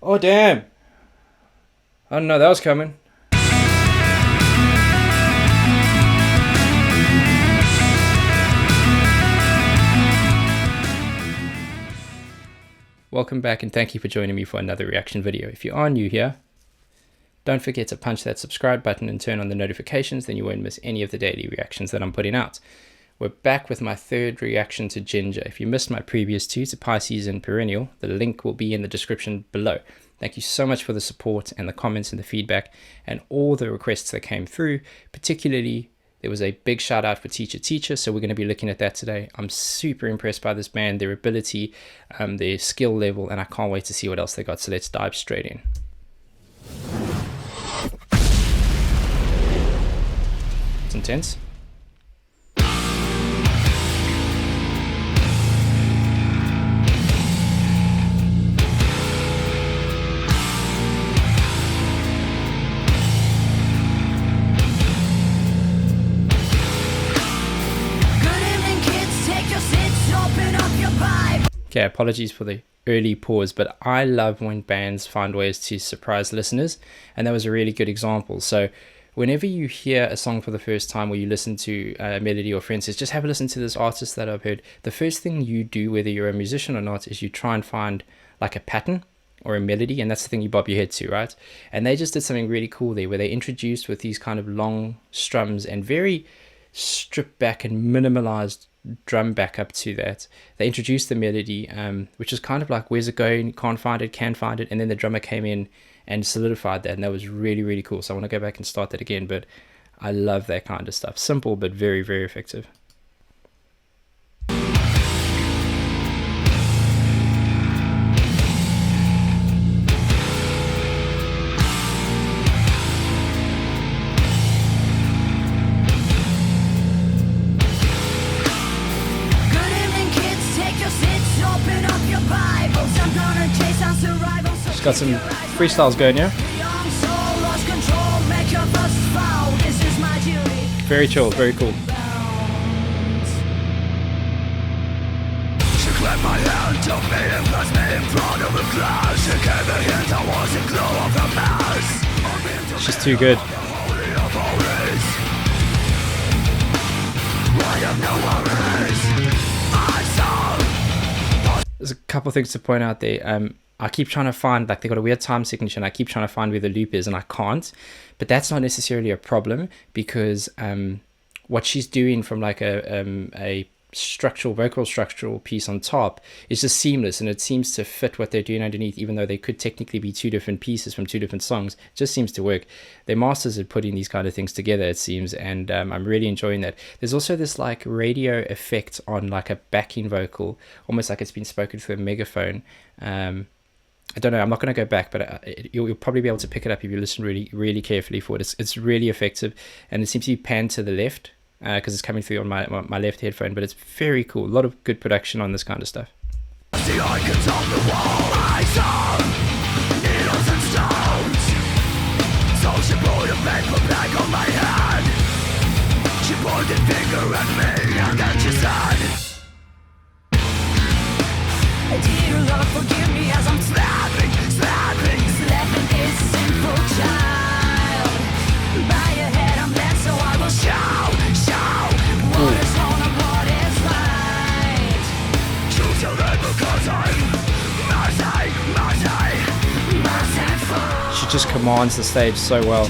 Oh, damn. I didn't know that was coming. Welcome back and thank you for joining me for another reaction video. If you are new here, don't forget to punch that subscribe button and turn on the notifications, then you won't miss any of the daily reactions that I'm putting out. We're back with my third reaction to Jinjer. If you missed my previous two to Pisces and Perennial, the link will be in the description below. Thank you so much for the support and the comments and the feedback and all the requests that came through. Particularly, there was a big shout out for Jinjer Teacher, so we're going to be looking at that today. I'm super impressed by this band, their ability, their skill level, and I can't wait to see what else they got. So let's dive straight in. It's intense. Okay, apologies for the early pause, but I love when bands find ways to surprise listeners, and that was a really good example. So whenever you hear a song for the first time or you listen to a melody or friend says, just have a listen to this artist that I've heard, the first thing you do, whether you're a musician or not, is you try and find like a pattern or a melody, and that's the thing you bob your head to, right? And they just did something really cool there where they introduced with these kind of long strums and very stripped back and minimalized drum back up to that. They introduced the melody, which is kind of like, where's it going, can't find it, can find it, and then the drummer came in and solidified that, and that was really, really cool. So I want to go back and start that again, but I love that kind of stuff. Simple but very, very effective. Got some freestyles going here. Very chill, very cool. It's just too good. There's a couple things to point out there. I keep trying to find, like, they got a weird time signature and I keep trying to find where the loop is and I can't, but that's not necessarily a problem because what she's doing from like a vocal structural piece on top is just seamless, and it seems to fit what they're doing underneath, even though they could technically be two different pieces from two different songs. It just seems to work. Their masters are putting these kind of things together, it seems, and I'm really enjoying that. There's also this like radio effect on like a backing vocal, almost like it's been spoken through a megaphone. I don't know, I'm not going to go back, but you'll probably be able to pick it up if you listen really, really carefully for it. It's really effective, and it seems to be panned to the left because it's coming through on my left headphone, but it's very cool. A lot of good production on this kind of stuff. The icons on the wall, I saw needles and stones. So she put a paper bag on my head. She pointed finger at me, and then she said, dear Lord, forgive me as I'm slapping this sinful child. By your head I'm led, so I will show what is wrong and what is right. Choose your life because I'm merciful. She just commands the stage so well.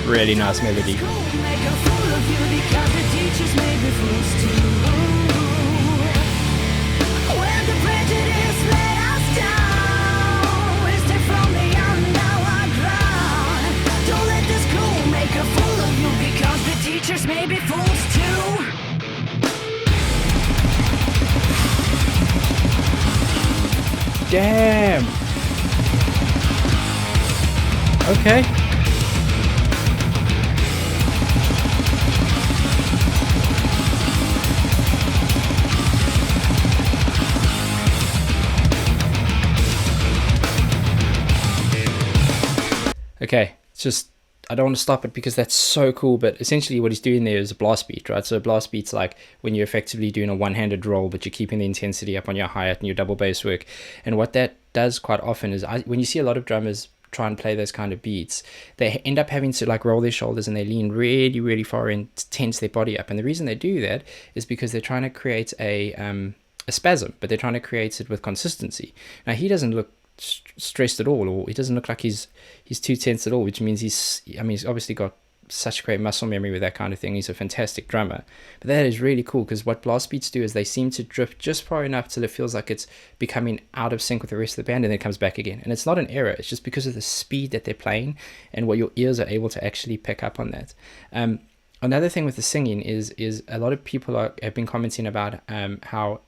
Really nice melody. Damn. Okay. Okay, it's just, I don't want to stop it because that's so cool. But essentially, what he's doing there is a blast beat, right? So a blast beat's like when you're effectively doing a one-handed roll, but you're keeping the intensity up on your hi-hat and your double bass work. And what that does quite often is, when you see a lot of drummers try and play those kind of beats, they end up having to like roll their shoulders and they lean really, really far in to tense their body up. And the reason they do that is because they're trying to create a spasm, but they're trying to create it with consistency. Now he doesn't look stressed at all, or he doesn't look like he's too tense at all, which means he's obviously got such great muscle memory with that kind of thing. He's a fantastic drummer. But that is really cool because what blast beats do is they seem to drift just far enough till it feels like it's becoming out of sync with the rest of the band, and then it comes back again. And it's not an error, it's just because of the speed that they're playing and what your ears are able to actually pick up on that. Another thing with the singing is a lot of people have been commenting about how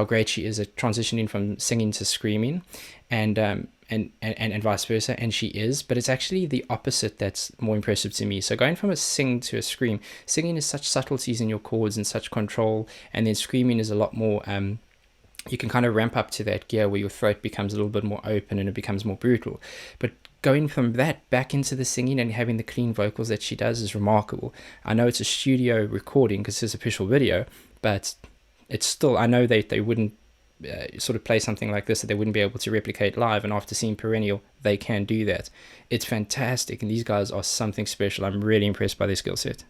great she is at transitioning from singing to screaming, and vice versa, and she is, but it's actually the opposite that's more impressive to me. So going from a sing to a scream, singing is such subtleties in your chords and such control, and then screaming is a lot more, you can kind of ramp up to that gear where your throat becomes a little bit more open and it becomes more brutal. But going from that back into the singing and having the clean vocals that she does is remarkable. I know it's a studio recording because it's official video, but it's still, I know they wouldn't sort of play something like this that they wouldn't be able to replicate live, and after seeing Perennial, they can do that. It's fantastic, and these guys are something special. I'm really impressed by their skill set.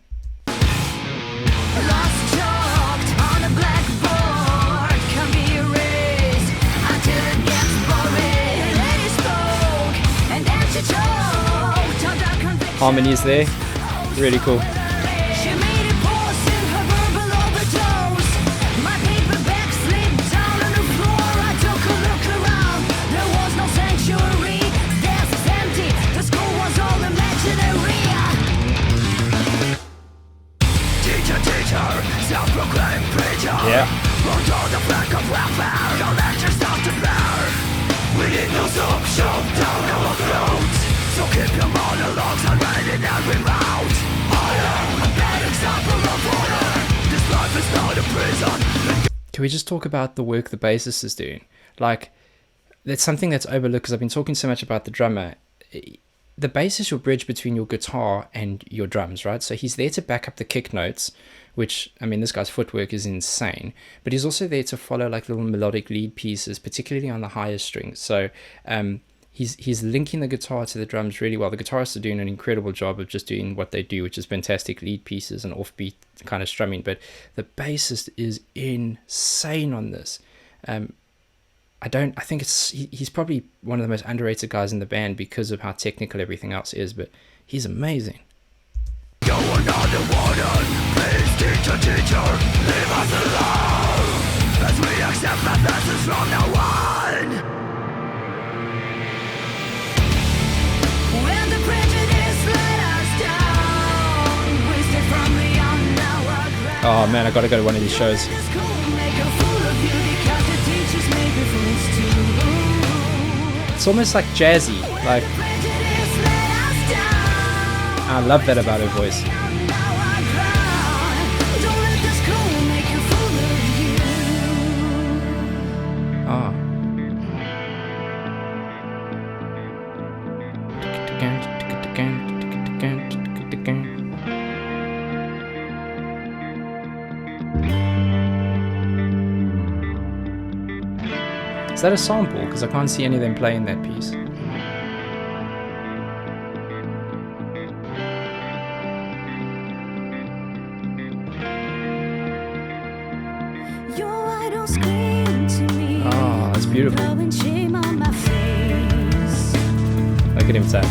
Harmony is there, really cool. Yeah. Can we just talk about the work the bassist is doing? Like, that's something that's overlooked because I've been talking so much about the drummer. The bass is your bridge between your guitar and your drums, right? So he's there to back up the kick notes, which, I mean, this guy's footwork is insane, but he's also there to follow like little melodic lead pieces, particularly on the higher strings. So he's linking the guitar to the drums really well. The guitarists are doing an incredible job of just doing what they do, which is fantastic lead pieces and offbeat kind of strumming, but the bassist is insane on this. I think he's probably one of the most underrated guys in the band because of how technical everything else is, but he's amazing. You're not the warden, please teacher, leave us alone, as we accept methods from now on. When the prejudice let us down, we stay firmly on our ground. Oh man, I gotta go to one of these shows. It's almost like jazzy, like, I love that about her voice. Oh. Is that a sample? Because I can't see any of them playing that piece. Oh, that's beautiful. Look at him tap.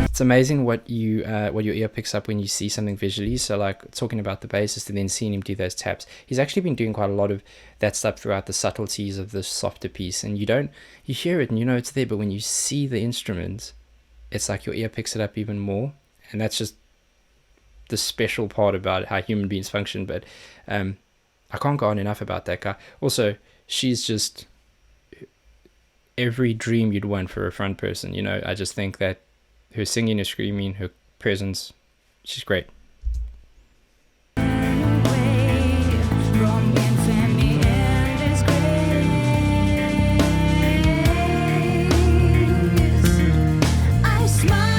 It's amazing what your ear picks up when you see something visually. So like talking about the bassist and then seeing him do those taps, he's actually been doing quite a lot of that stuff throughout the subtleties of the softer piece, and you hear it and you know it's there, but when you see the instrument, it's like your ear picks it up even more, and that's just the special part about how human beings function. But I can't go on enough about that guy. Also, she's just every dream you'd want for a front person, you know. I just think that her singing, her screaming, her presence, she's great. I smile.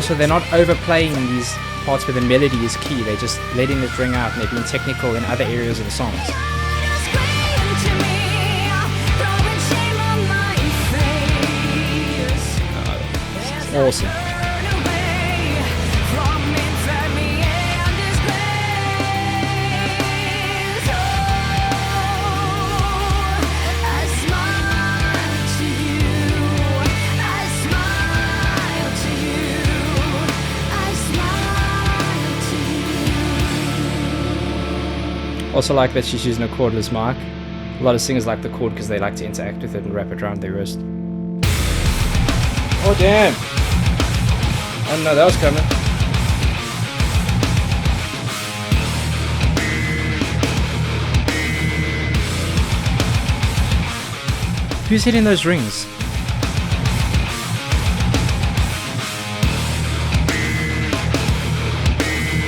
Also, they're not overplaying these parts where the melody is key. They're just letting it ring out, and they're being technical in other areas of the songs. It's awesome. Also like that she's using a cordless mic. A lot of singers like the cord because they like to interact with it and wrap it around their wrist. Oh damn! I didn't know that was coming. Who's hitting those rings?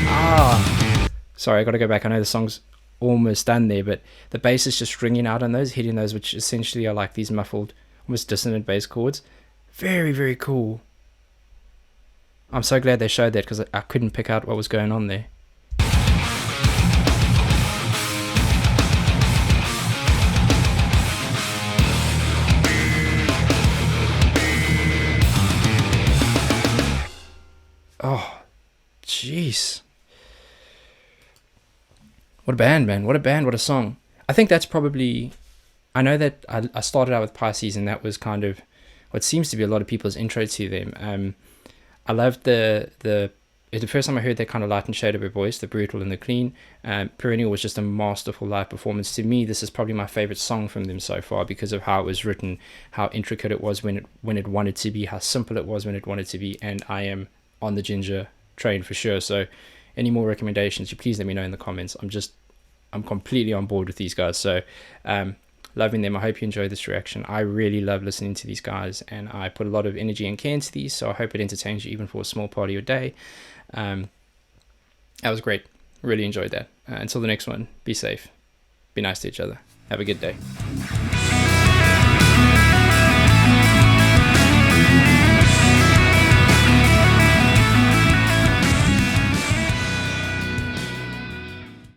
Ah! Sorry, I gotta go back. I know the song's almost done there, but the bass is just ringing out on those, hitting those, which essentially are like these muffled, almost dissonant bass chords. Very, very cool. I'm so glad they showed that because I couldn't pick out what was going on there. Oh, jeez. What a band, man. What a band. What a song. I think that's probably... I know that I started out with Pisces, and that was kind of what seems to be a lot of people's intro to them. I loved the first time I heard that kind of light and shade of her voice, the brutal and the clean. Perennial was just a masterful live performance. To me, this is probably my favorite song from them so far because of how it was written, how intricate it was when it wanted to be, how simple it was when it wanted to be, and I am on the Jinjer train for sure. So any more recommendations, you please let me know in the comments. I'm completely on board with these guys. So loving them. I hope you enjoyed this reaction. I really love listening to these guys, and I put a lot of energy and care into these, so I hope it entertains you even for a small part of your day. That was great. Really enjoyed that. Until the next one, be safe, be nice to each other, have a good day.